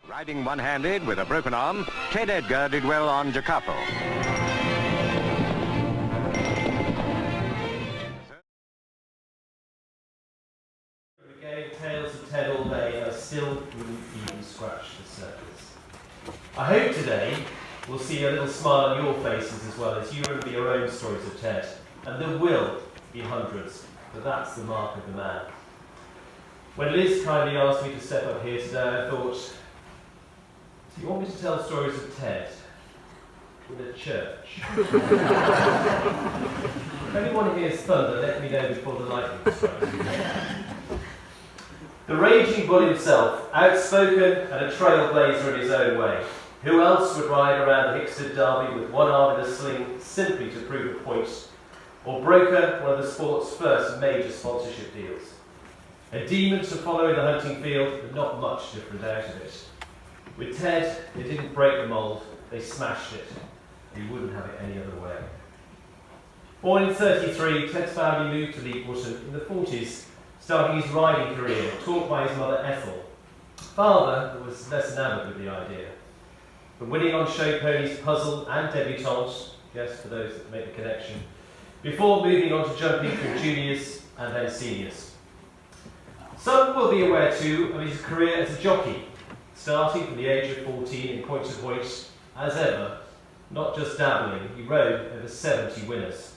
Riding one-handed with a broken arm, Ted Edgar did well on Jacapo. Again, tales of Ted all day, I still wouldn't even scratch the surface. I hope today we'll see a little smile on your faces as well as you remember your own stories of Ted. And there will be hundreds, but that's the mark of the man. When Liz kindly asked me to step up here today, I thought, do you want me to tell stories of Ted in a church? If anyone hears thunder, let me know before the lightning strikes. The raging bull himself, outspoken and a trailblazer in his own way. Who else would ride around the Hickstead Derby with one arm in a sling simply to prove a point, or broker one of the sport's first major sponsorship deals? A demon to follow in the hunting field, but not much different out of it. With Ted, they didn't break the mould, they smashed it. He wouldn't have it any other way. Born in 1933, Ted's family moved to Leekwater in the 40s, starting his riding career, taught by his mother Ethel. Father was less enamoured with the idea. From winning on show ponies, puzzle and debutante, yes, for those that make the connection, before moving on to jumping through juniors and then seniors. Some will be aware too of his career as a jockey, starting from the age of 14 in point to point, as ever, not just dabbling, he rode over 70 winners.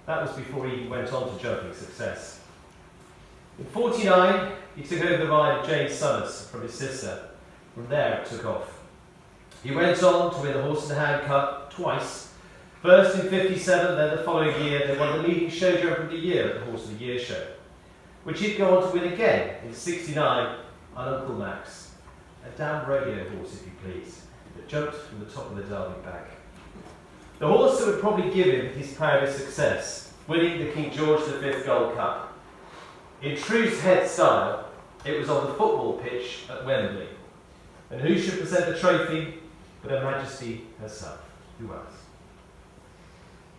That was before he went on to jumping success. In 49, he took over the ride of Jane Summers from his sister. From there it took off. He went on to win the Horse and Hound Cup twice. First in 57, then the following year they won the leading show jumper of the year at the Horse of the Year show, which he'd go on to win again in 69 on Uncle Max, a damn rodeo horse if you please, that jumped from the top of the Derby back. The horse that would probably give him his proudest success, winning the King George V Gold Cup. In true Ted style, it was on the football pitch at Wembley. And who should present the trophy but Her Majesty herself? Who else?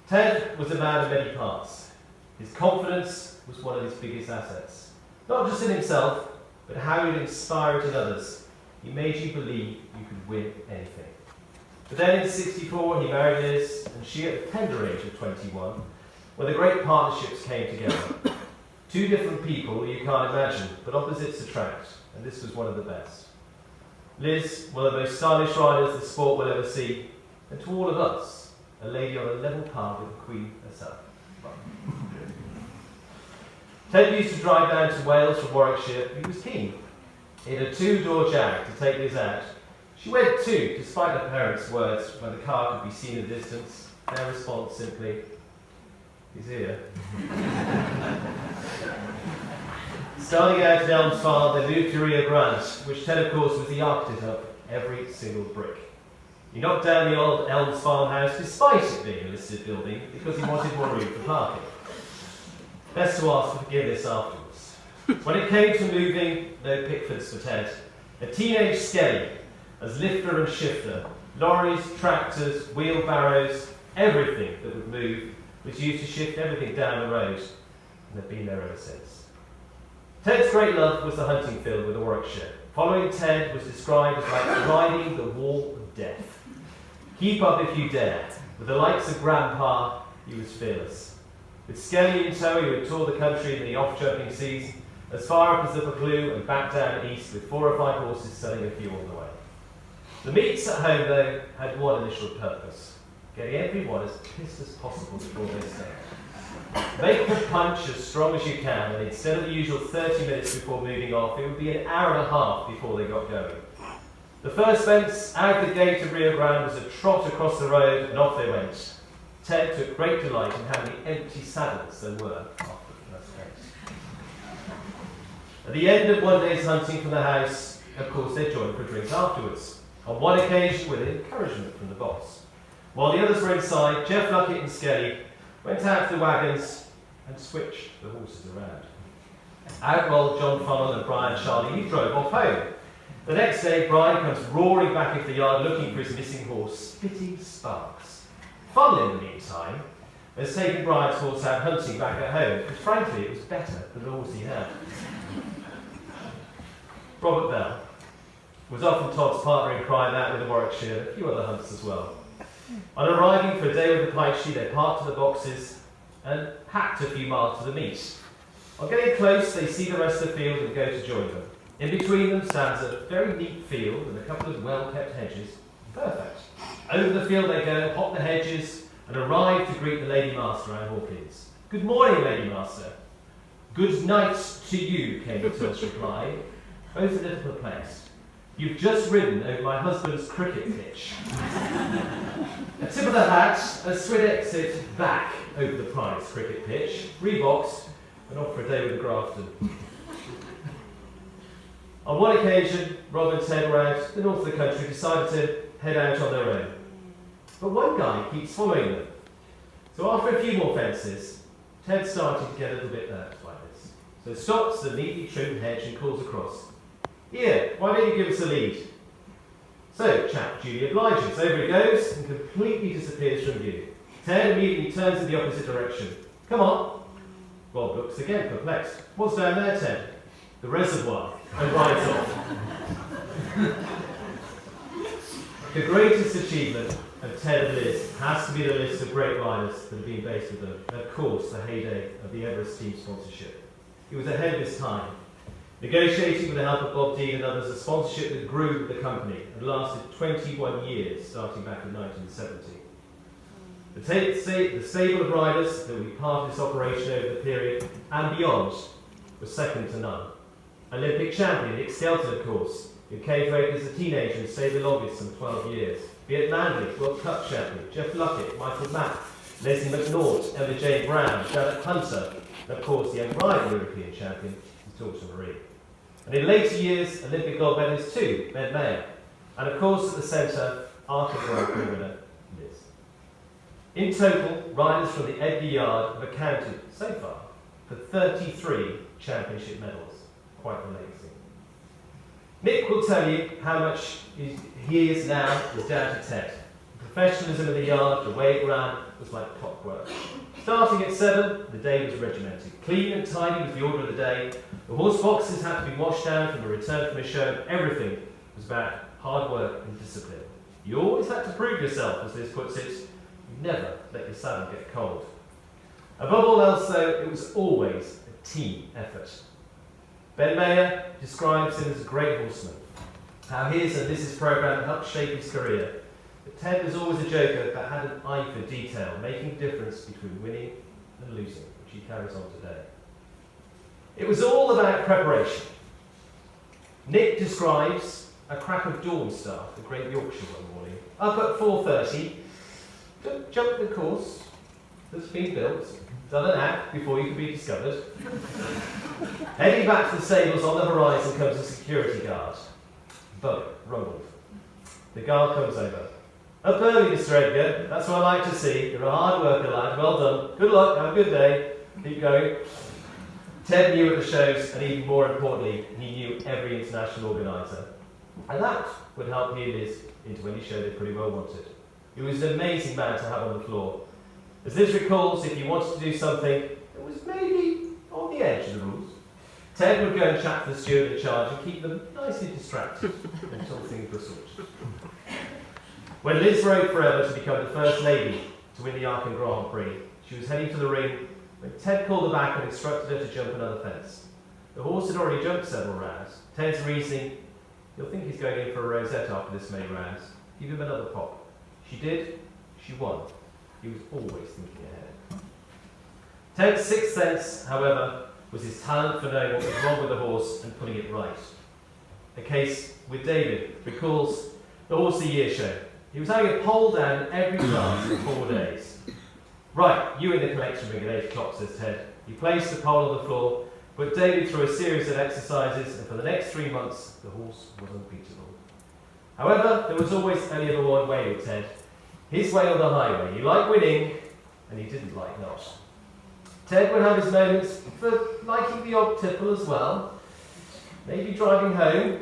Ted was a man of many parts. His confidence was one of his biggest assets. Not just in himself, but how he'd inspire it in others. He made you believe you could win anything. But then in 64 he married Liz, and she at the tender age of 21, when the great partnerships came together. Two different people you can't imagine, but opposites attract, and this was one of the best. Liz, one of the most stylish riders the sport will ever see, and to all of us, a lady on a level par with the Queen herself. Ted used to drive down to Wales from Warwickshire. He was keen. He had a two-door Jag to take Liz out. She went too, despite her parents' words, when the car could be seen in the distance. Their response simply, he's here. Starting out at Elms Farm, they moved to Rio Grande, which Ted, of course, was the architect of every single brick. He knocked down the old Elms farmhouse, despite it being a listed building, because he wanted more room for parking. Best to ask for forgiveness afterwards. When it came to moving, no Pickfords for Ted. A teenage Skelly, as lifter and shifter, lorries, tractors, wheelbarrows, everything that would move was used to shift everything down the road, and they've been there ever since. Ted's great love was the hunting field with Warwickshire. Following Ted was described as like riding the wall of death. Keep up if you dare. With the likes of Grandpa, he was fearless. With Skelly in tow, he would tour the country in the off-jumping season, as far up as the Buccleuch and back down east with 4 or 5 horses selling a few on the way. The meets at home, though, had one initial purpose: getting everyone as pissed as possible before they start. Make the punch as strong as you can, and instead of the usual 30 minutes before moving off, it would be an hour and a half before they got going. The first fence out the gate of Rio Grande was a trot across the road, and off they went. Ted took great delight in how many empty saddles there were after the first fence. At the end of one day's hunting from the house, of course, they joined for a drink afterwards. On one occasion, with encouragement from the boss. While the others were inside, Jeff Luckett and Skelly went out to the wagons and switched the horses around. Out rolled John Funnell and Brian Charlie. He drove off home. The next day, Brian comes roaring back into the yard looking for his missing horse, spitting sparks. Funnell, in the meantime, has taken Brian's horse out hunting back at home, because frankly it was better than the horse he had. Robert Bell was often Todd's partner in crime out with the Warwickshire and a few other hunts as well. On arriving for a day with the Pikeshie, they parked to the boxes and hacked a few miles to the meet. On getting close, they see the rest of the field and go to join them. In between them stands a very neat field and a couple of well-kept hedges. Perfect. Over the field they go, hop the hedges, and arrive to greet the Lady Master, Anne Hawkins. Good morning, Lady Master. Good night to you, came the terse reply, both a little perplexed. You've just ridden over my husband's cricket pitch. A tip of the hat, a swift exit back over the prize cricket pitch, reboxed, and off for a day with the Grafton. On one occasion, Rob and Ted were out the north of the country, decided to head out on their own. But one guy keeps following them. So after a few more fences, Ted's starting to get a little bit nervous like this. So stops the neatly trimmed hedge and calls across. Here, why don't you give us a lead? So, chap duly obliges. Over he goes and completely disappears from view. Ted immediately turns in the opposite direction. Come on. Rob looks again, perplexed. What's down there, Ted? The reservoir. And rides off. The greatest achievement of Ted and Liz has to be the list of great riders that have been based with them. And of course, the heyday of the Everest team sponsorship. He was ahead of his time, negotiating with the help of Bob Dean and others a sponsorship that grew with the company and lasted 21 years, starting back in 1970. The stable of riders that would be part of this operation over the period and beyond was second to none. Olympic champion Nick Skelton, of course, who came to as a teenager and stayed the longest, some 12 years. Viet Manley, World Cup champion, Jeff Luckett, Michael Mack, Leslie McNaught, Emma Jane Brown, Janet Hunter, and of course the unrivaled European champion, Torta Marie. And in later years, Olympic gold medalist too, Ben Mayer. And of course at the centre, Arthur Grand Prix winner, Liz. In total, riders from the Edgar Yard have accounted, so far, for 33 championship medals. Quite the legacy. Nick will tell you how much he is now is down to Ted. The professionalism of the yard, the way it ran, was like clockwork. Starting at 7, the day was regimented. Clean and tidy was the order of the day. The horse boxes had to be washed down from a return from a show. Everything was about hard work and discipline. You always had to prove yourself, as Liz puts it. You never let your saddle get cold. Above all else, though, it was always a team effort. Ben Mayer describes him as a great horseman, how his and Liz's programme helped shape his career. But Ted was always a joker that had an eye for detail, making a difference between winning and losing, which he carries on today. It was all about preparation. Nick describes a crack of dawn start, the Great Yorkshire one morning, up at 4:30, jumped the course that's been built, done an act before you could be discovered. Heading back to the stables, on the horizon comes a security guard. Bug, rumbled. The guard comes over. Up early, Mr. Edgar. That's what I like to see. You're a hard worker, lad. Well done. Good luck. Have a good day. Keep going. Ted knew at the shows, and even more importantly, he knew every international organiser. And that would help he and Liz into any show they pretty well wanted. He was an amazing man to have on the floor. As Liz recalls, if you wanted to do something that was maybe on the edge of the rules, Ted would go and chat to the steward in charge and keep them nicely distracted until things were sorted. When Liz rode forever to become the first lady to win the Aachen Grand Prix, she was heading to the ring when Ted called her back and instructed her to jump another fence. The horse had already jumped several rounds. Ted's reasoning, he'll think he's going in for a rosette after this many rounds. Give him another pop. She did, she won. He was always thinking ahead. Ted's sixth sense, however, was his talent for knowing what was wrong with the horse and putting it right. A case with David recalls the Horse of the Year show. He was having a pole down every class for 4 days. Right, you in the collection ring at 8 o'clock, says Ted. He placed the pole on the floor, put David through a series of exercises, and for the next 3 months, the horse was unbeatable. However, there was always only ever one way with Ted. His way or the highway. He liked winning, and he didn't like not. Ted would have his moments for liking the odd tipple as well, maybe driving home,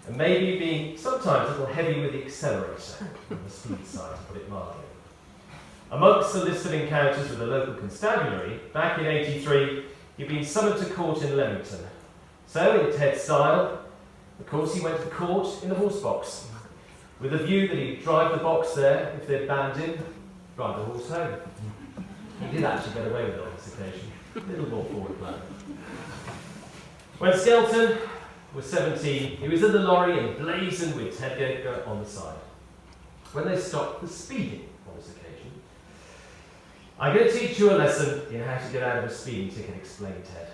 and maybe being sometimes a little heavy with the accelerator on the speed side, to put it mildly. Amongst the list of encounters with the local constabulary, back in '83, he'd been summoned to court in Leamington. So, in Ted's style, Of course, he went to court in the horse box, with a view that he'd drive the box there if they'd banned him, drive the horse home. He did actually get away with it on this occasion. A little more forward plan. When Skelton was 17, he was in the lorry and blazing with Ted Edgar on the side. When they stopped for speeding on this occasion, "I'm going to teach you a lesson in how to get out of a speeding ticket," explained Ted.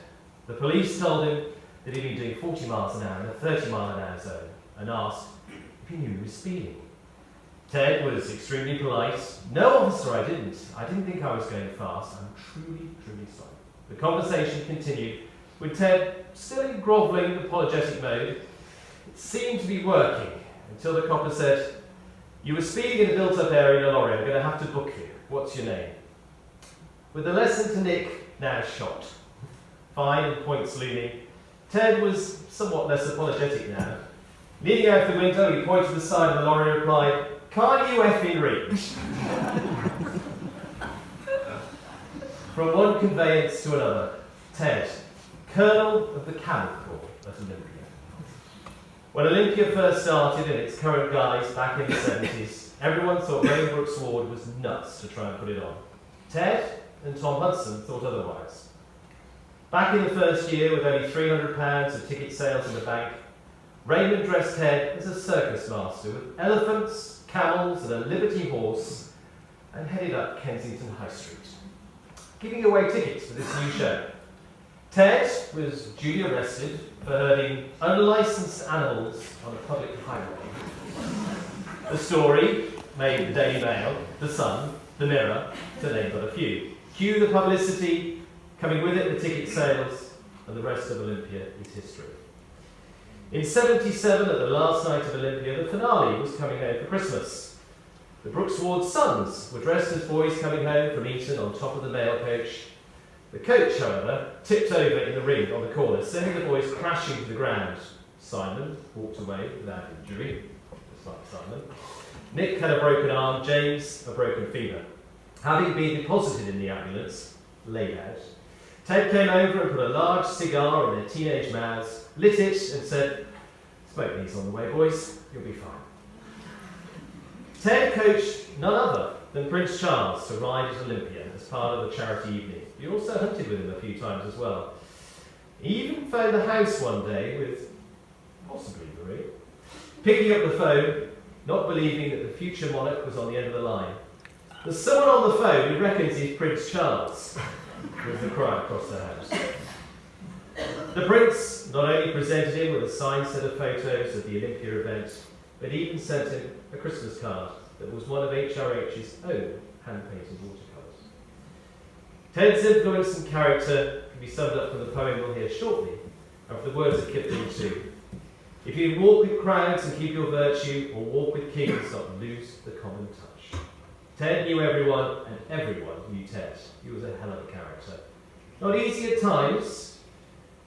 The police told him that he'd been doing 40 miles an hour in a 30-mile-an-hour zone and asked if he knew he was speeding. Ted was extremely polite. "No, officer, I didn't. I didn't think I was going fast. I'm truly, truly sorry." The conversation continued, with Ted still in grovelling, apologetic mode. It seemed to be working until the copper said, "You were speeding in a built-up area in a lorry. I'm going to have to book you. What's your name?" With the lesson to Nick now shot, fine and points looming, Ted was somewhat less apologetic now. Leaning out the window, he pointed to the side of the lorry and replied, "Can't you effing reach?" From one conveyance to another, Ted, Colonel of the Camel Corps at Olympia. When Olympia first started in its current guise back in the 70s, everyone thought Ray Brooks Ward was nuts to try and put it on. Ted and Tom Hudson thought otherwise. Back in the first year, with only £300 of ticket sales in the bank, Raymond dressed Ted as a circus master with elephants, camels and a Liberty horse, and headed up Kensington High Street, giving away tickets for this new show. Ted was duly arrested for herding unlicensed animals on a public highway. The story made the Daily Mail, the Sun, the Mirror, to name but a few. Cue the publicity, coming with it the ticket sales, and the rest of Olympia is history. In 77, at the last night of Olympia, the finale was coming home for Christmas. The Brooks Ward sons were dressed as boys coming home from Eton on top of the mail coach. The coach, however, tipped over in the ring on the corner, sending the boys crashing to the ground. Simon walked away without injury, just like Simon. Nick had a broken arm, James a broken femur. Having been deposited in the ambulance, laid out, Ted came over and put a large cigar in their teenage mouths, lit it and said, "Smoke these on the way, boys, you'll be fine." Ted coached none other than Prince Charles to ride at Olympia as part of the charity evening. He also hunted with him a few times as well. He even phoned the house one day with, possibly Marie, picking up the phone, not believing that the future monarch was on the end of the line. "There's someone on the phone who reckons he's Prince Charles," was the cry across the house. The Prince not only presented him with a signed set of photos of the Olympia event, but even sent him a Christmas card that was one of HRH's own hand-painted watercolours. Ted's influence and character can be summed up from the poem we'll hear shortly, and from the words of Kipling too. "If you walk with crowds and keep your virtue, or walk with kings, not lose the common touch." Ted knew everyone, and everyone knew Ted. He was a hell of a character. Not easy at times,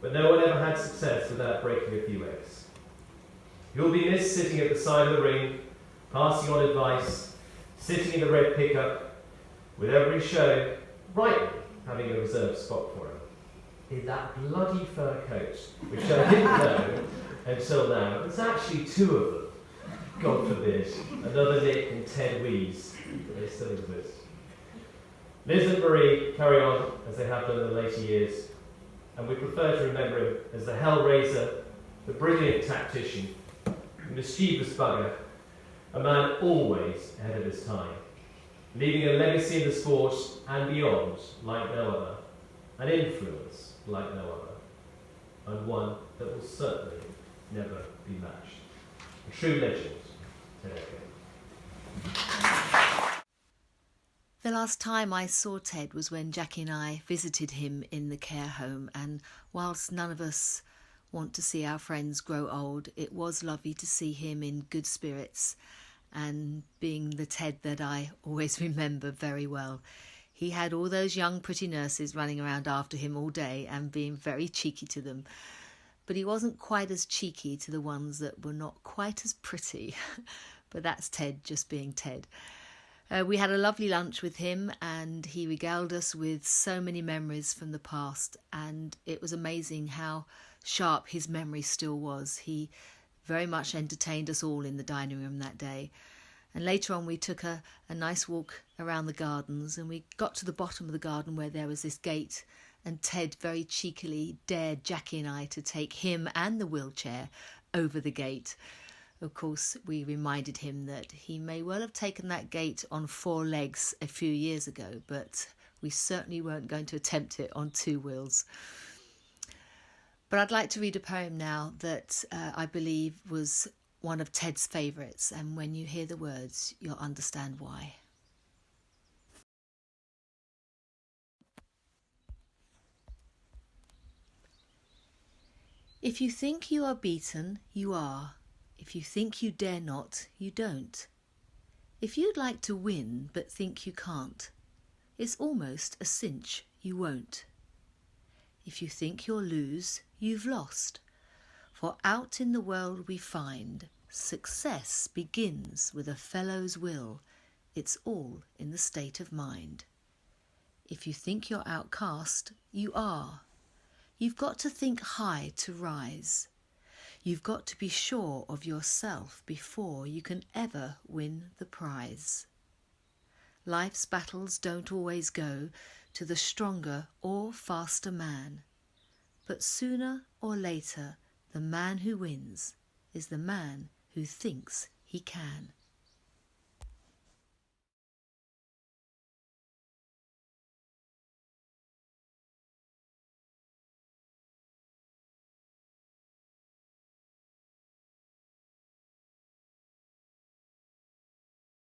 but no one ever had success without breaking a few eggs. You'll be missed sitting at the side of the ring, passing on advice, sitting in the red pickup, with every show, rightly having a reserved spot for him. In that bloody fur coat, which I didn't know until now, there's actually two of them. God forbid, another Nick and Ted Wees, but they still exist. Liz and Marie carry on as they have done in the later years, and we prefer to remember him as the Hellraiser, the brilliant tactician, the mischievous bugger, a man always ahead of his time, leaving a legacy in the sport and beyond like no other, an influence like no other, and one that will certainly never be matched. A true legend, Ted Edgar. The last time I saw Ted was when Jackie and I visited him in the care home, and whilst none of us want to see our friends grow old, it was lovely to see him in good spirits and being the Ted that I always remember very well. He had all those young pretty nurses running around after him all day and being very cheeky to them, but he wasn't quite as cheeky to the ones that were not quite as pretty. But that's Ted just being Ted. We had a lovely lunch with him, and he regaled us with so many memories from the past, and it was amazing how sharp his memory still was. He very much entertained us all in the dining room that day. And later on we took a nice walk around the gardens, and we got to the bottom of the garden where there was this gate, and Ted very cheekily dared Jackie and I to take him and the wheelchair over the gate. Of course, we reminded him that he may well have taken that gate on 4 legs a few years ago, but we certainly weren't going to attempt it on 2 wheels. But I'd like to read a poem now that I believe was one of Ted's favourites, and when you hear the words, you'll understand why. If you think you are beaten, you are. If you think you dare not, you don't. If you'd like to win but think you can't, it's almost a cinch you won't. If you think you'll lose, you've lost. For out in the world we find success begins with a fellow's will. It's all in the state of mind. If you think you're outcast, you are. You've got to think high to rise. You've got to be sure of yourself before you can ever win the prize. Life's battles don't always go to the stronger or faster man, but sooner or later the man who wins is the man who thinks he can.